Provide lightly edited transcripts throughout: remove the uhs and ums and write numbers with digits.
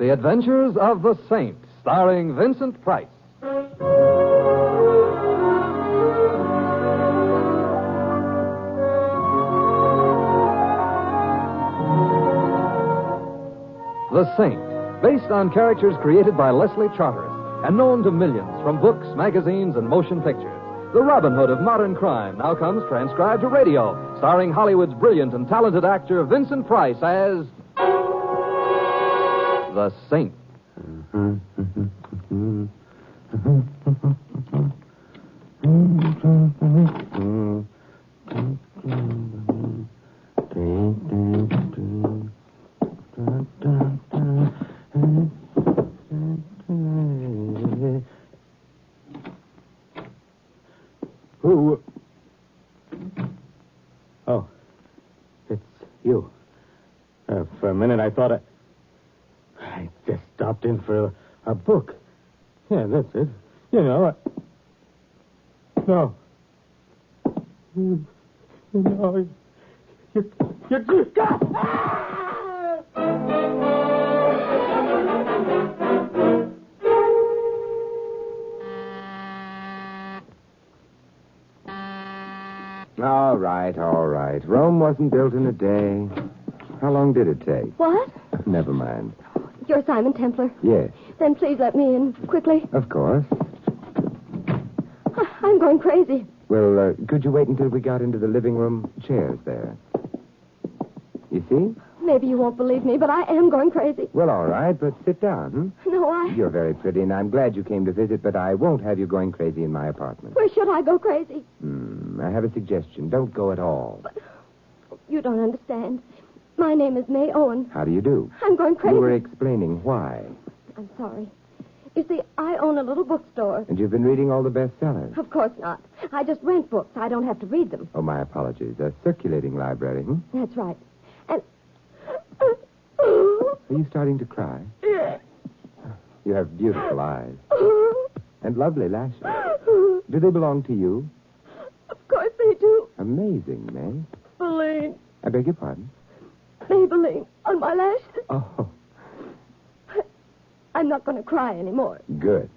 The Adventures of the Saint, starring Vincent Price. The Saint, based on characters created by Leslie Charteris and known to millions from books, magazines, and motion pictures. The Robin Hood of modern crime now comes transcribed to radio, starring Hollywood's brilliant and talented actor Vincent Price as the Saint. Who? Oh, it's you. For a minute, I thought I just stopped in for a book. Yeah, that's it. You know, No. No. You're good. All right. Rome wasn't built in a day. How long did it take? What? Never mind. You're Simon Templar? Yes. Then please let me in, quickly. Of course. I'm going crazy. Well, could you wait until we got into the living room? Chairs there. You see? Maybe you won't believe me, but I am going crazy. Well, all right, but sit down, No, You're very pretty, and I'm glad you came to visit, but I won't have you going crazy in my apartment. Where should I go crazy? I have a suggestion. Don't go at all. But you don't understand. My name is May Owen. How do you do? I'm going crazy. You were explaining why. I'm sorry. You see, I own a little bookstore. And you've been reading all the bestsellers. Of course not. I just rent books. I don't have to read them. Oh, my apologies. A circulating library, That's right. And... Are you starting to cry? Yes. You have beautiful eyes. And lovely lashes. Do they belong to you? Of course they do. Amazing, May. Maybelline. I beg your pardon? Maybelline on my lashes. Oh, I'm not going to cry anymore. good.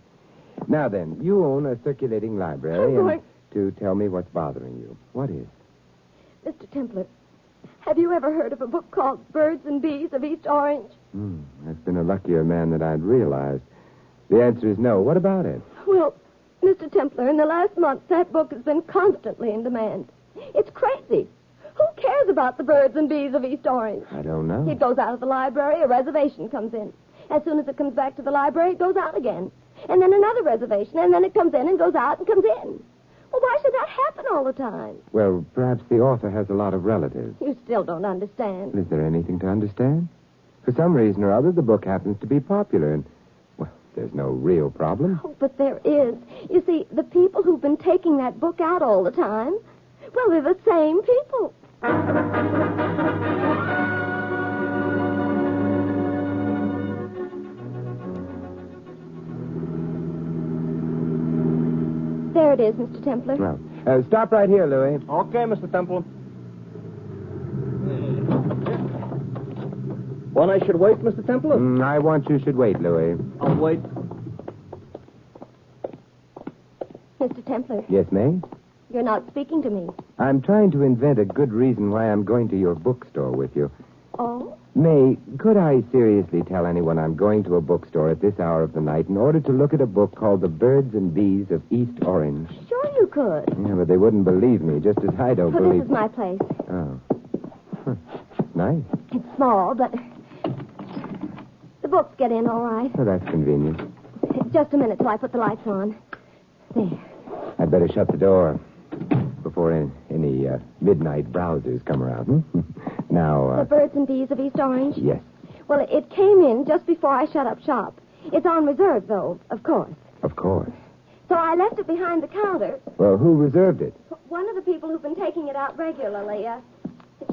Now then, you own a circulating library, I'm and to tell me what's bothering you. What is? Mr. Templar, have you ever heard of a book called Birds and Bees of East Orange? I've been a luckier man than I'd realized. The answer is no. What about it? Well, Mr. Templar, in the last month, that book has been constantly in demand. It's crazy. Who cares about the birds and bees of East Orange? I don't know. It goes out of the library, a reservation comes in. As soon as it comes back to the library, it goes out again. And then another reservation, and then it comes in and goes out and comes in. Well, why should that happen all the time? Well, perhaps the author has a lot of relatives. You still don't understand. Is there anything to understand? For some reason or other, the book happens to be popular, and, well, there's no real problem. Oh, but there is. You see, the people who've been taking that book out all the time, well, they're the same people. There it is, Mr. Templar. Well, stop right here, Louis. Okay, Mr. Temple. One I should wait, Mr. Temple? I want you should wait, Louis. I'll wait. Mr. Templar, Yes, May? you're not speaking to me. I'm trying to invent a good reason why I'm going to your bookstore with you. Oh? May, could I seriously tell anyone I'm going to a bookstore at this hour of the night in order to look at a book called The Birds and Bees of East Orange? Sure you could. Yeah, but they wouldn't believe me, just as I don't Well, believe... this is my place. Oh. Nice. It's small, but the books get in all right. Oh, that's convenient. Just a minute till I put the lights on. There. I'd better shut the door before any midnight browsers come around. Now, The Birds and Bees of East Orange? yes. Well, it came in just before I shut up shop. It's on reserve, though, of course. Of course. So I left it behind the counter. Well, who reserved it? One of the people who've been taking it out regularly, it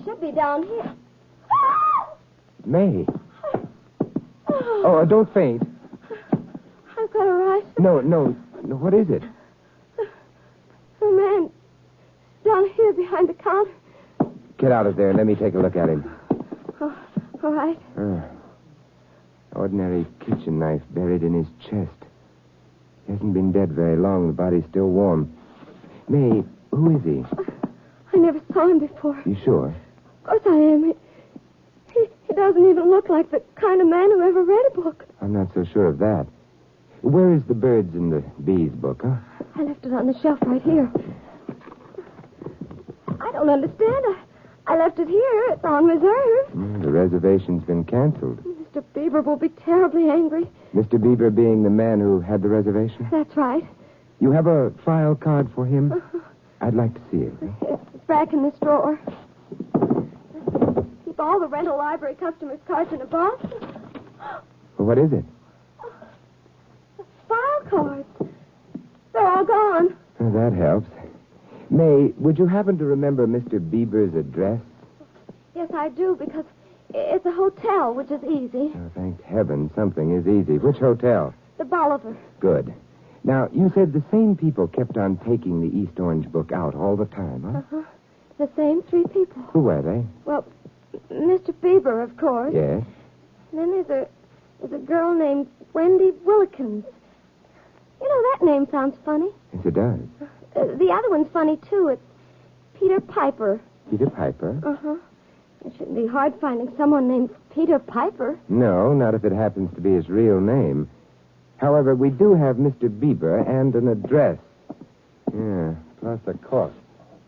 should be down here. May. Oh, don't faint. I've got a right. No. What is it? A man down here behind the counter. Get out of there and let me take a look at him. Oh, all right. Ordinary kitchen knife buried in his chest. He hasn't been dead very long. The body's still warm. May, who is he? I never saw him before. You sure? Of course I am. He doesn't even look like the kind of man who ever read a book. I'm not so sure of that. Where is the Birds and the Bees book, huh? I left it on the shelf right here. I don't understand. I left it here. It's on reserve. The reservation's been canceled. Mr. Bieber will be terribly angry. Mr. Bieber being the man who had the reservation? That's right. You have a file card for him? I'd like to see it. It's back in this drawer. Keep all the rental library customers' cards in a box. Well, what is it? File cards. They're all gone. Well, that helps. May, would you happen to remember Mr. Bieber's address? Yes, I do, because it's a hotel, which is easy. Oh, thank heaven something is easy. Which hotel? The Bolivar. Good. Now, you said the same people kept on taking the East Orange book out all the time, huh? Uh-huh. The same three people. Who were they? Well, Mr. Bieber, of course. Yes. And then there's a girl named Wendy Willikins. You know, that name sounds funny. Yes, it does. The other one's funny, too. It's Peter Piper. Peter Piper? Uh-huh. It shouldn't be hard finding someone named Peter Piper. No, not if it happens to be his real name. However, we do have Mr. Bieber and an address. Yeah, plus a cost.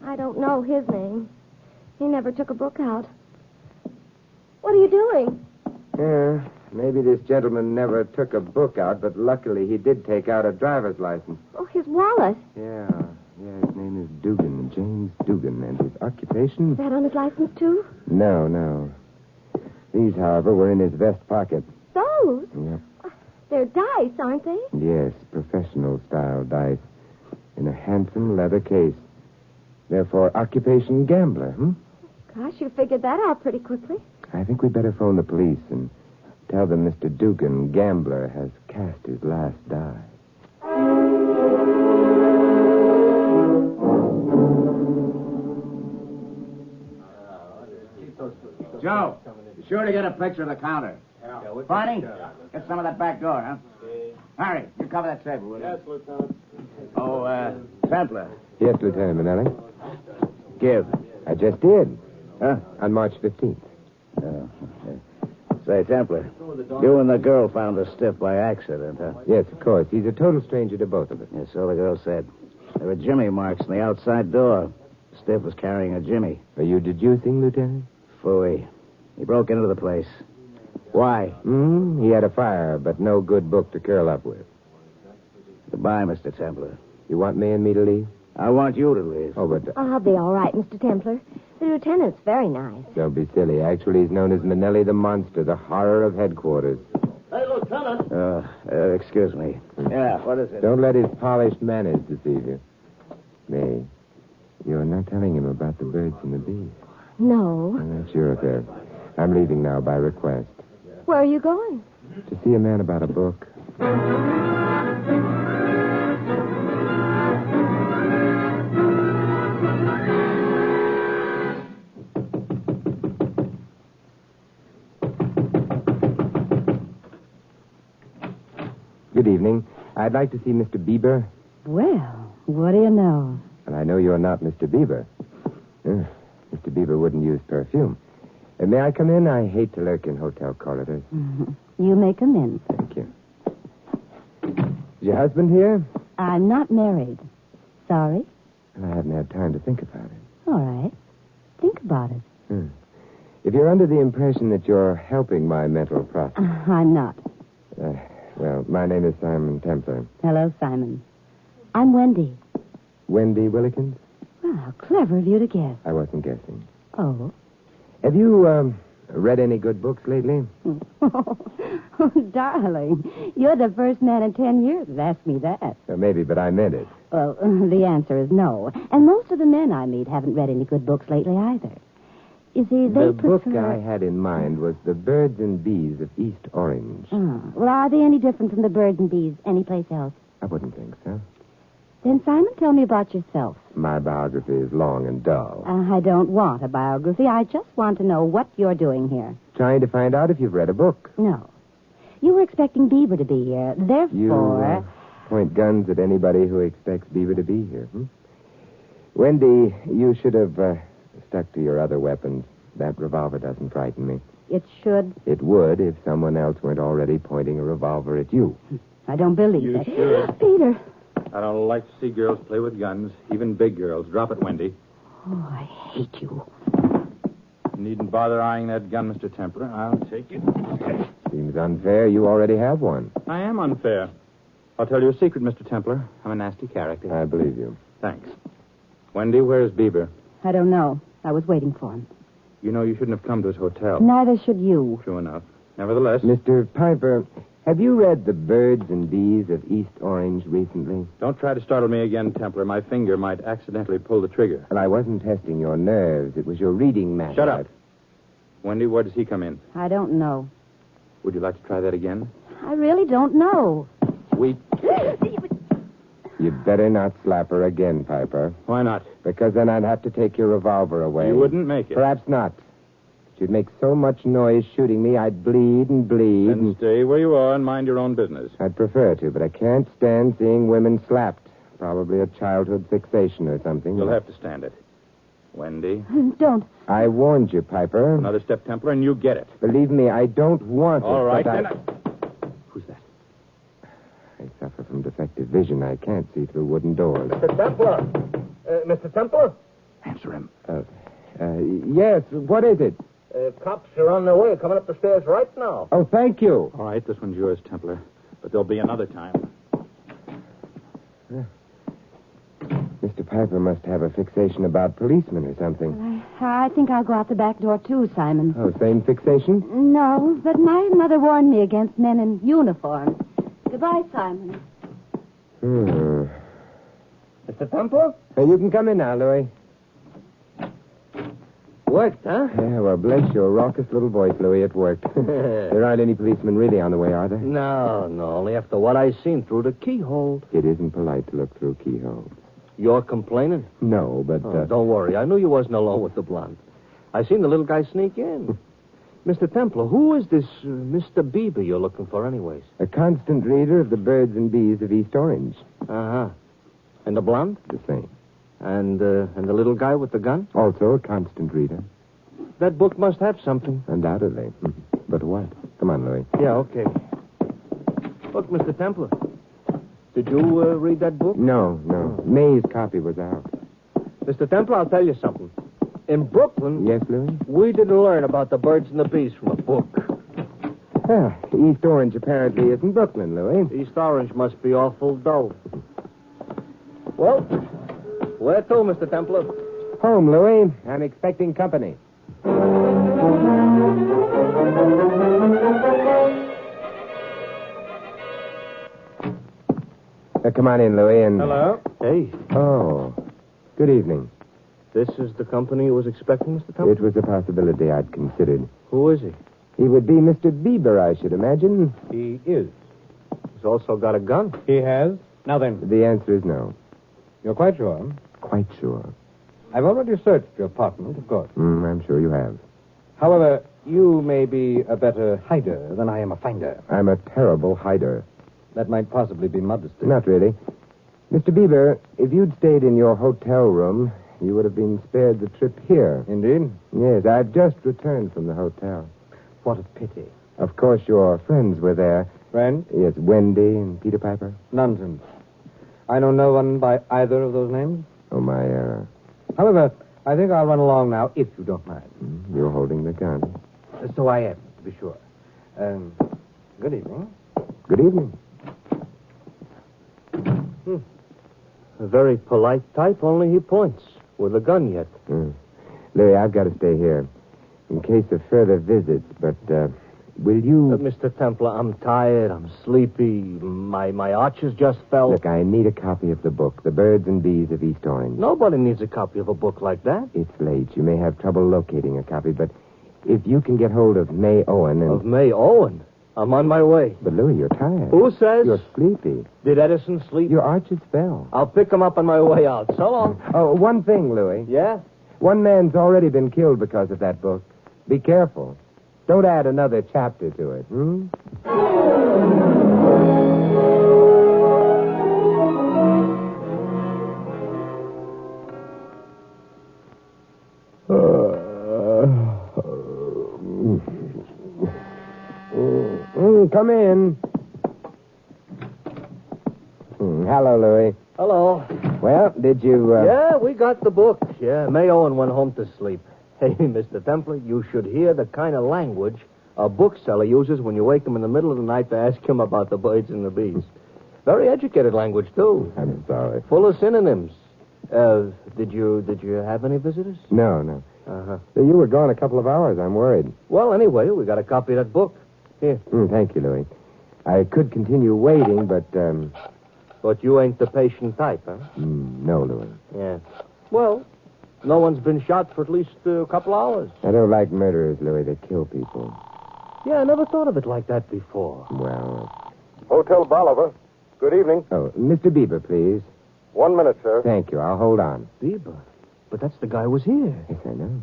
I don't know his name. He never took a book out. What are you doing? Yeah, maybe this gentleman never took a book out, but luckily he did take out a driver's license. Oh, his wallet. Yeah, his name is Dugan, James Dugan, and his occupation? Is that on his license, too? No. These, however, were in his vest pocket. Those? Yep. They're dice, aren't they? Yes, professional-style dice. In a handsome leather case. Therefore, occupation gambler, Gosh, you figured that out pretty quickly. I think we'd better phone the police and tell them Mr. Dugan, gambler, has cast his last die. Joe, be sure to get a picture of the counter. Barney, get some of that back door, huh? Harry, you cover that table, will you? Yes, Lieutenant. Oh, Templar. Yes, Lieutenant Manelli. Give. I just did. Huh? On March 15th. Say, Templar, you and the girl found the stiff by accident, huh? Yes, of course. He's a total stranger to both of us. Yes, so the girl said. There were jimmy marks on the outside door. Stiff was carrying a jimmy. Are you deducing, Lieutenant? Phooey. He broke into the place. Why? He had a fire, but no good book to curl up with. Goodbye, Mr. Templar. You want me and me to leave? I want you to leave. Oh, but I'll be all right, Mr. Templar. The lieutenant's very nice. don't be silly. Actually, he's known as Manelli the Monster, the horror of headquarters. Hey, Lieutenant. Excuse me. Yeah, what is it? Don't let his polished manners deceive you. May, you're not telling him about the birds and the bees. No. Well, that's your affair. I'm leaving now by request. Where are you going? To see a man about a book. Good evening. I'd like to see Mr. Bieber. Well, what do you know? And I know you're not Mr. Bieber. Mr. Bieber wouldn't use perfume. May I come in? I hate to lurk in hotel corridors. Mm-hmm. You may come in. Thank you. Is your husband here? I'm not married. Sorry? I haven't had time to think about it. All right. Think about it. If you're under the impression that you're helping my mental process... I'm not. Well, my name is Simon Templar. Hello, Simon. I'm Wendy. Wendy Willikins? Well, how clever of you to guess. I wasn't guessing. Oh? Have you, read any good books lately? Oh, darling, you're the first man in 10 years that asked me that. Maybe, but I meant it. Well, the answer is no. And most of the men I meet haven't read any good books lately either. You see, they The book prefer... I had in mind was The Birds and Bees of East Orange. Oh. Well, are they any different from the birds and bees anyplace else? I wouldn't think so. Then, Simon, tell me about yourself. My biography is long and dull. I don't want a biography. I just want to know what you're doing here. Trying to find out if you've read a book. No. You were expecting Bieber to be here. You Therefore... point guns at anybody who expects Beaver to be here. Wendy, you should have stuck to your other weapons. That revolver doesn't frighten me. It should. It would if someone else weren't already pointing a revolver at you. I don't believe You it. should. Peter. I don't like to see girls play with guns, even big girls. Drop it, Wendy. Oh, I hate you. You needn't bother eyeing that gun, Mr. Templar. I'll take it. Seems unfair. You already have one. I am unfair. I'll tell you a secret, Mr. Templar. I'm a nasty character. I believe you. Thanks. Wendy, where's Bieber? I don't know. I was waiting for him. You know you shouldn't have come to his hotel. Neither should you. True enough. Nevertheless, Mr. Piper, have you read The Birds and Bees of East Orange recently? don't try to startle me again, Templar. My finger might accidentally pull the trigger. Well, I wasn't testing your nerves. It was your reading matter. Shut up. Wendy, where does he come in? I don't know. Would you like to try that again? I really don't know. Sweet. You'd better not slap her again, Piper, Why not? because then I'd have to take your revolver away. You wouldn't make it. Perhaps not. But you'd make so much noise shooting me, I'd bleed and bleed. Then And stay where you are and mind your own business. I'd prefer to, but I can't stand seeing women slapped. Probably a childhood fixation or something. You'll have to stand it. Wendy, Don't. I warned you, Piper. another step, Templar, and you get it. Believe me, I don't want All it. right, but then. Who's that? I suffer from defective vision. I can't see through wooden doors. Mr. Templar. Mr. Templar? Answer him. Yes, what is it? Cops are on their way, coming up the stairs right now. Oh, thank you. All right, this one's yours, Templar. But there'll be another time. Mr. Piper must have a fixation about policemen or something. I think I'll go out the back door, too, Simon. Oh, same fixation? No, but my mother warned me against men in uniform. Goodbye, Simon. Hmm. Mr. Templar? You can come in now, Louis. Worked, huh? Yeah, well, bless your raucous little voice, Louis. It worked. There aren't any policemen really on the way, are there? No, only after what I seen through the keyhole. It isn't polite to look through keyholes. You're complaining? No, but... Don't worry. I knew you wasn't alone with the blonde. I seen the little guy sneak in. Mr. Templar, who is this Mr. Bieber you're looking for anyways? a constant reader of the Birds and Bees of East Orange. Uh-huh. And the blonde? The same. And the little guy with the gun? Also a constant reader. That book must have something. Undoubtedly. But what? Come on, Louis. Yeah, okay. Look, Mr. Templar. Did you read that book? No. May's copy was out. Mr. Templar, I'll tell you something. In Brooklyn, Yes, Louis? we didn't learn about the birds and the bees from a book. Ah, East Orange apparently isn't Brooklyn, Louis. East Orange must be awful dull. Well, where to, Mr. Templar? Home, Louis. I'm expecting company. Come on in, Louis, and... Hello? Hey, Oh, good evening. this is the company you was expecting, Mr. Templar? It was a possibility I'd considered. Who is he? He would be Mr. Bieber, I should imagine. He is. He's also got a gun. He has? Now then, The answer is no. you're quite sure? Quite sure. I've already searched your apartment, of course. I'm sure you have. However, you may be a better hider than I am a finder. I'm a terrible hider. That might possibly be modesty. Not really. Mr. Bieber, if you'd stayed in your hotel room, you would have been spared the trip here. Indeed? Yes, I've just returned from the hotel. What a pity. Of course, your friends were there. Friend? Yes, Wendy and Peter Piper. Nonsense. I know no one by either of those names. Oh, my However, I think I'll run along now, if you don't mind. You're holding the gun. So I am, to be sure. Good evening. Good evening. A very polite type, only he points. With a gun yet. Louis, I've got to stay here. In case of further visits, but, will you... Mr. Templar, I'm tired. I'm sleepy. My arches just fell. Look, I need a copy of the book, The Birds and Bees of East Orange. Nobody needs a copy of a book like that. It's late. You may have trouble locating a copy, but if you can get hold of May Owen and... Of May Owen. I'm on my way. But, Louis, you're tired. Who says? You're sleepy. Did Edison sleep? Your arches fell. I'll pick him up on my way out. So long. Oh, one thing, Louis. Yeah? One man's already been killed because of that book. Be careful. Don't add another chapter to it, Come in. Hello, Louis. Hello. Well, did you... Yeah, we got the book. Yeah, May Owen went home to sleep. Hey, Mr. Templar, you should hear the kind of language a bookseller uses when you wake him in the middle of the night to ask him about the birds and the bees. Very educated language, too. I'm sorry. Full of synonyms. Did you have any visitors? No. Uh-huh. You were gone a couple of hours. I'm worried. Well, anyway, we got a copy of that book. Here. Thank you, Louis. I could continue waiting, but... But you ain't the patient type, huh? No, Louis. Yeah. Well, no one's been shot for at least a couple hours. I don't like murderers, Louis. They kill people. Yeah, I never thought of it like that before. Well... Hotel Bolivar. Good evening. Oh, Mr. Bieber, please. 1 minute, sir. Thank you. I'll hold on. Bieber? But that's the guy who was here. Yes, I know.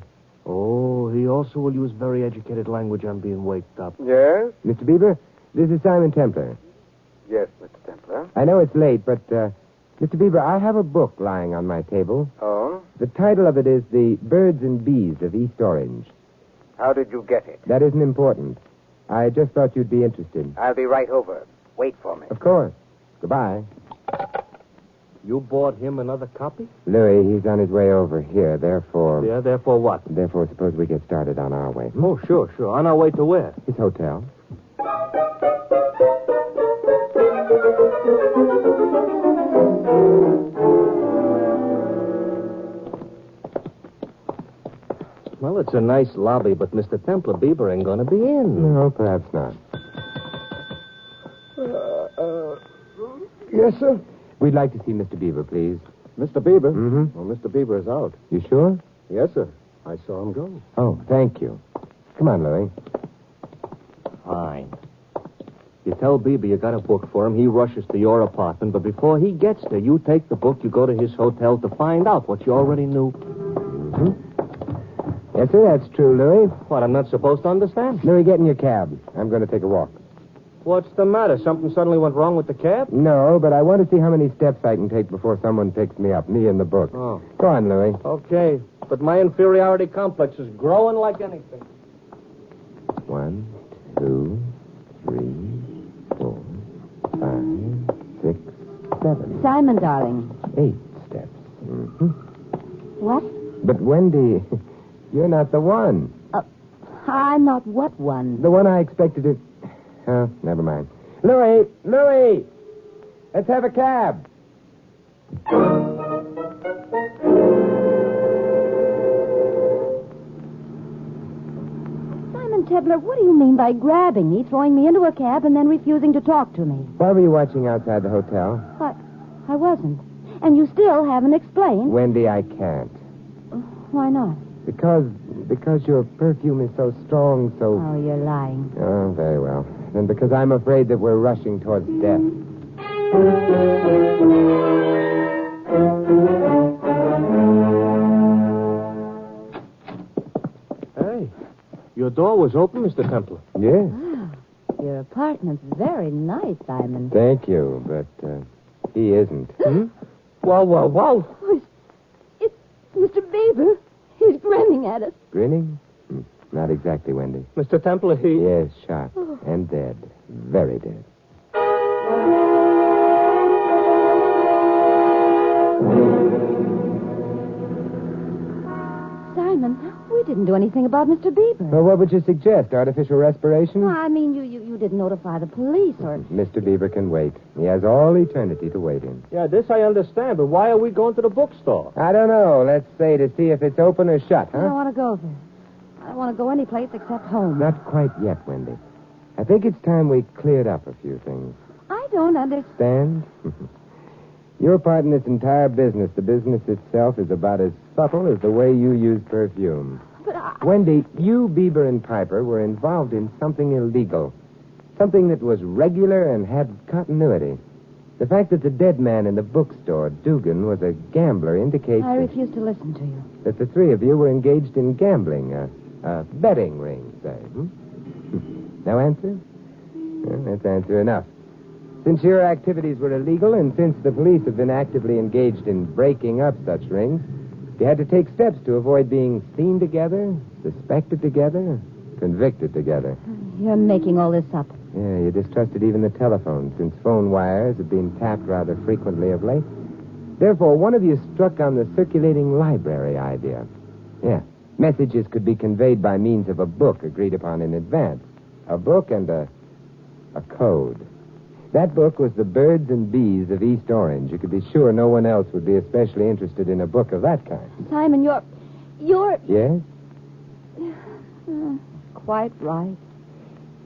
Oh, he also will use very educated language on being waked up. Yes? Mr. Bieber, this is Simon Templar. Yes, Mr. Templar. I know it's late, but, Mr. Bieber, I have a book lying on my table. Oh? The title of it is The Birds and Bees of East Orange. How did you get it? That isn't important. I just thought you'd be interested. I'll be right over. Wait for me. Of course. Goodbye. You bought him another copy? Louis, he's on his way over here, therefore... Yeah, therefore what? Therefore, suppose we get started on our way. Oh, sure. On our way to where? His hotel. Well, it's a nice lobby, but Mr. Templar Bieber ain't going to be in. No, perhaps not. Yes, sir? We'd like to see Mr. Bieber, please. Mr. Bieber? Mm-hmm. Well, Mr. Bieber is out. You sure? Yes, sir. I saw him go. Oh, thank you. Come on, Louis. Fine. You tell Bieber you got a book for him. He rushes to your apartment, but before he gets there, you take the book, you go to his hotel to find out what you already knew. Mm-hmm. Yes, sir, that's true, Louis. What, I'm not supposed to understand? Louis, get in your cab. I'm going to take a walk. What's the matter? Something suddenly went wrong with the cab? No, but I want to see how many steps I can take before someone picks me up, me and the book. Oh. Go on, Louis. Okay, but my inferiority complex is growing like anything. 1, 2, 3, 4, 5, 6, 7. Simon, darling. 8 steps. Mm-hmm. What? But, Wendy, you're not the one. I'm not what one? The one I expected to... Oh, never mind. Louis! Let's have a cab. Simon Templar, what do you mean by grabbing me, throwing me into a cab, and then refusing to talk to me? Why were you watching outside the hotel? I wasn't. And you still haven't explained. Wendy, I can't. Why not? Because your perfume is so strong, so... Oh, you're lying. Oh, very well. Then because I'm afraid that we're rushing towards death. Hey, your door was open, Mr. Templar. Yes. Ah, your apartment's very nice, Simon. Thank you, but he isn't. Well. Oh, it's Mr. Bieber. He's grinning at us. Grinning? Not exactly, Wendy. Mr. Templar, he... Yes, shot. And dead. Very dead. Simon, we didn't do anything about Mr. Bieber. Well, what would you suggest? Artificial respiration? Well, I mean, you didn't notify the police or... Mr. Bieber can wait. He has all eternity to wait in. Yeah, this I understand, but why are we going to the bookstore? I don't know. Let's say to see if it's open or shut, I don't huh? want to go there. I don't want to go any place except home. Not quite yet, Wendy. I think it's time we cleared up a few things. I don't understand. Stand? Your part in this entire business, the business itself, is about as subtle as the way you use perfume. But I... Wendy, you, Bieber, and Piper were involved in something illegal. Something that was regular and had continuity. The fact that the dead man in the bookstore, Dugan, was a gambler indicates I refuse to listen to you. that the three of you were engaged in gambling, a betting ring, say. Now answer? Well, that's answer enough. Since your activities were illegal and since the police have been actively engaged in breaking up such rings, you had to take steps to avoid being seen together, suspected together, convicted together. You're making all this up. Yeah, you distrusted even the telephone, since phone wires have been tapped rather frequently of late. Therefore, one of you struck on the circulating library idea. Yeah, messages could be conveyed by means of a book agreed upon in advance. A book and a code. That book was The Birds and Bees of East Orange. You could be sure no one else would be especially interested in a book of that kind. Simon, you're... Yes? Quite right.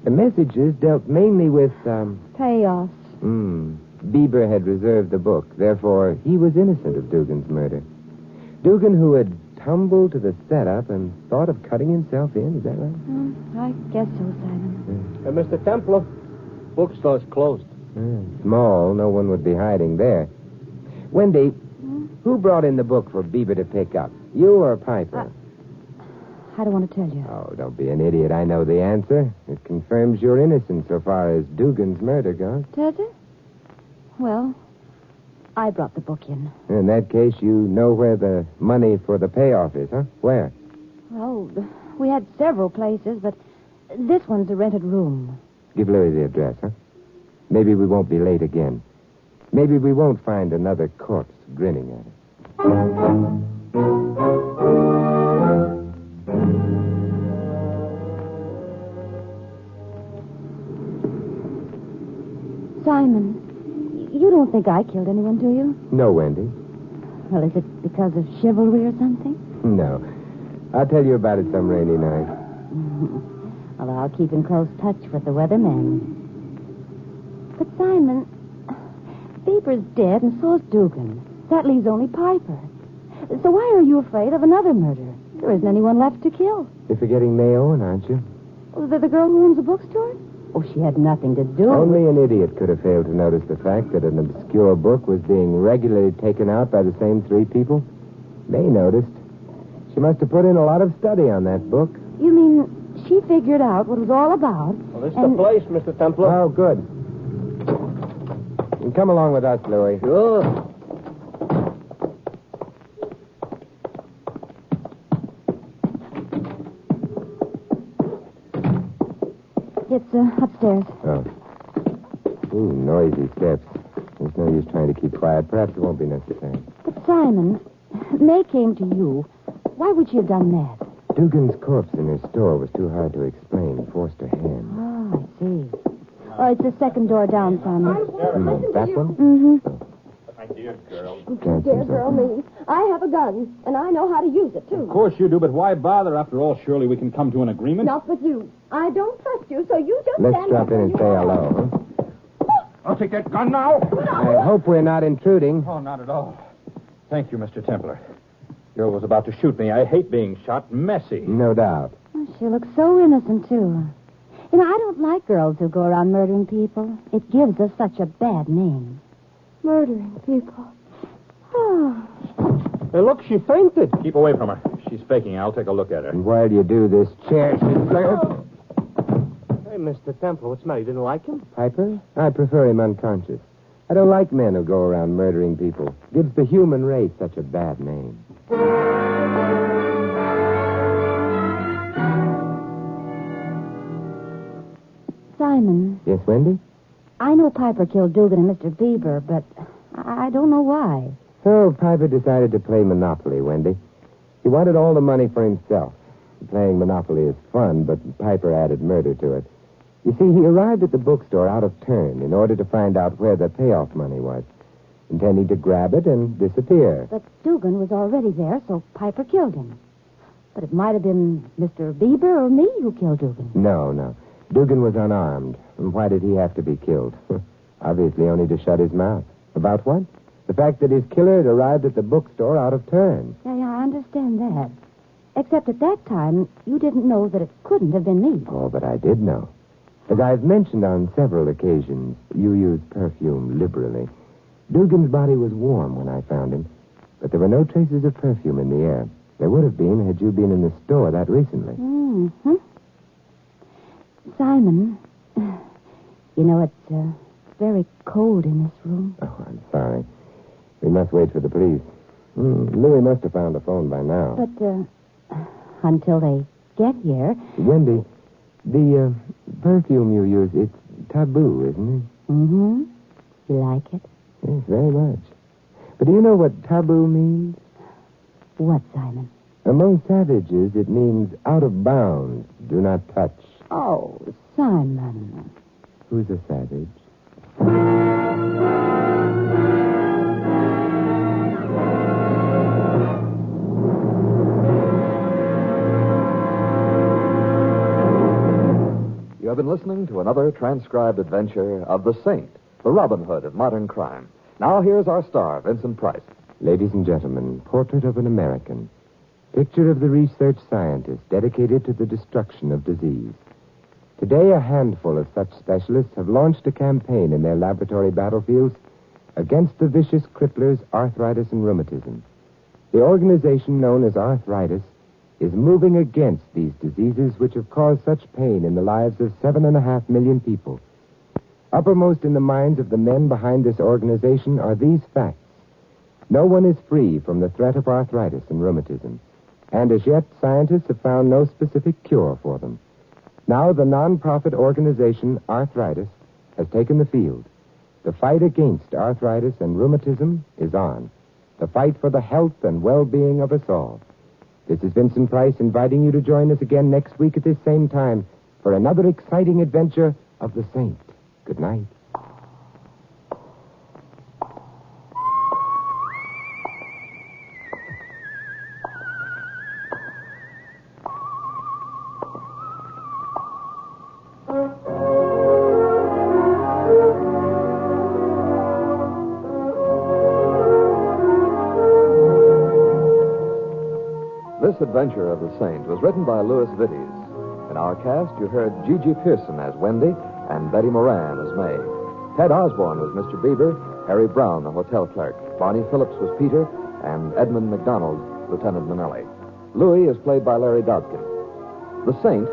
The messages dealt mainly with, Payoffs. Bieber had reserved the book. Therefore, he was innocent of Dugan's murder. Dugan, who had tumbled to the setup and thought of cutting himself in, is that right? I guess so, Simon. Mr. Templar, bookstore's closed. Small, no one would be hiding there. Wendy, who brought in the book for Bieber to pick up? You or Piper? I don't want to tell you. Oh, don't be an idiot. I know the answer. It confirms your innocence so far as Dugan's murder goes. Does it? Well, I brought the book in. In that case, you know where the money for the payoff is, huh? Where? Well, we had several places, but this one's a rented room. Give Louis the address, huh? Maybe we won't be late again. Maybe we won't find another corpse grinning at us. Simon, you don't think I killed anyone, do you? No, Wendy. Well, is it because of chivalry or something? No. I'll tell you about it some rainy night. Well, I'll keep in close touch with the weathermen. But, Simon, Bieber's dead and so's Dugan. That leaves only Piper. So why are you afraid of another murder? There isn't anyone left to kill. You're forgetting May Owen, aren't you? Was that the girl who owns the bookstore? Oh, she had nothing to do Only an idiot could have failed to notice the fact that an obscure book was being regularly taken out by the same three people. May noticed. She must have put in a lot of study on that book. You mean she figured out what it was all about? Well, this is the place, Mr. Templar. Oh, good. You can come along with us, Louis. Sure. It's upstairs. Oh. Ooh, noisy steps. There's no use trying to keep quiet. Perhaps it won't be necessary. But, Simon, May came to you. Why would she have done that? Dugan's corpse in her store was too hard to explain. Forced her hand. Oh, I see. Oh, it's the second door down, Simon. That one? Mm-hmm. My dear girl. Dear girl me. I have a gun, and I know how to use it, too. Of course you do, but why bother? After all, surely we can come to an agreement. Not with you. I don't trust you, so you just Let's stand drop there in and say where you are. hello, huh? I'll take that gun now. I hope we're not intruding. Oh, not at all. Thank you, Mr. Templar. Girl was about to shoot me. I hate being shot. Messy. No doubt. Oh, she looks so innocent, too. You know, I don't like girls who go around murdering people. It gives us such a bad name. Murdering people. Oh. Hey, look, she fainted. Keep away from her. She's faking. I'll take a look at her. And while you do, this chair should serve. Hey, Mr. Templar, what's the matter? You didn't like him? Piper? I prefer him unconscious. I don't like men who go around murdering people. Gives the human race such a bad name. Simon, Yes, Wendy? I know Piper killed Dugan and Mr. Bieber, but I don't know why. So Piper decided to play Monopoly, Wendy. He wanted all the money for himself. Playing Monopoly is fun, but Piper added murder to it. You see, he arrived at the bookstore out of turn in order to find out where the payoff money was, intending to grab it and disappear. But Dugan was already there, so Piper killed him. But it might have been Mr. Bieber or me who killed Dugan. No. Dugan was unarmed. And why did he have to be killed? Obviously only to shut his mouth. About what? The fact that his killer had arrived at the bookstore out of turn. Yeah, I understand that. Except at that time, you didn't know that it couldn't have been me. Oh, but I did know. As I've mentioned on several occasions, you use perfume liberally. Dugan's body was warm when I found him, but there were no traces of perfume in the air. There would have been had you been in the store that recently. Mm-hmm. Simon, you You know, it's very cold in this room. Oh, I'm sorry. We must wait for the police. Louis must have found a phone by now. But, until they get here... Wendy, the perfume you use, it's taboo, isn't it? Mm-hmm. You like it? Yes, very much. But do you know what taboo means? What, Simon? Among savages, it means out of bounds, do not touch. Oh, Simon. Who's a savage? You have been listening to another transcribed adventure of the Saint, the Robin Hood of modern crime. Now here's our star, Vincent Price. Ladies and gentlemen, Portrait of an American. Picture of the research scientist dedicated to the destruction of disease. Today, a handful of such specialists have launched a campaign in their laboratory battlefields against the vicious cripplers, arthritis and rheumatism. The organization known as Arthritis is moving against these diseases which have caused such pain in the lives of 7.5 million people. Uppermost in the minds of the men behind this organization are these facts. No one is free from the threat of arthritis and rheumatism, and as yet, scientists have found no specific cure for them. Now, the non-profit organization Arthritis has taken the field. The fight against arthritis and rheumatism is on. The fight for the health and well-being of us all. This is Vincent Price inviting you to join us again next week at this same time for another exciting adventure of the Saint. Good night. This adventure of the Saint was written by Louis Vittes. In our cast, you heard Gigi Pearson as Wendy and Betty Moran as May. Ted Osborne was Mr. Bieber, Harry Brown, the hotel clerk. Barney Phillips was Peter, and Edmund McDonald, Lieutenant Manelli. Louis is played by Larry Dodkin. The Saint,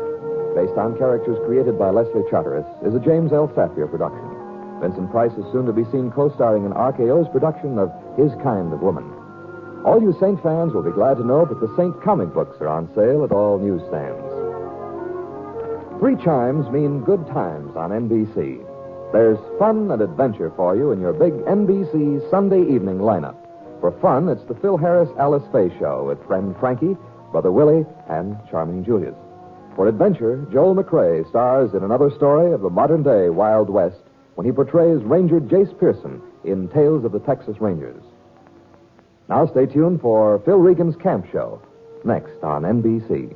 based on characters created by Leslie Charteris, is a James L. Safier production. Vincent Price is soon to be seen co-starring in RKO's production of His Kind of Woman. All you Saint fans will be glad to know that the Saint comic books are on sale at all newsstands. 3 chimes mean good times on NBC. There's fun and adventure for you in your big NBC Sunday evening lineup. For fun, it's the Phil Harris Alice Faye Show with friend Frankie, Brother Willie, and charming Julius. For adventure, Joel McRae stars in another story of the modern-day Wild West when he portrays Ranger Jace Pearson in Tales of the Texas Rangers. Now stay tuned for Phil Regan's Camp Show, next on NBC.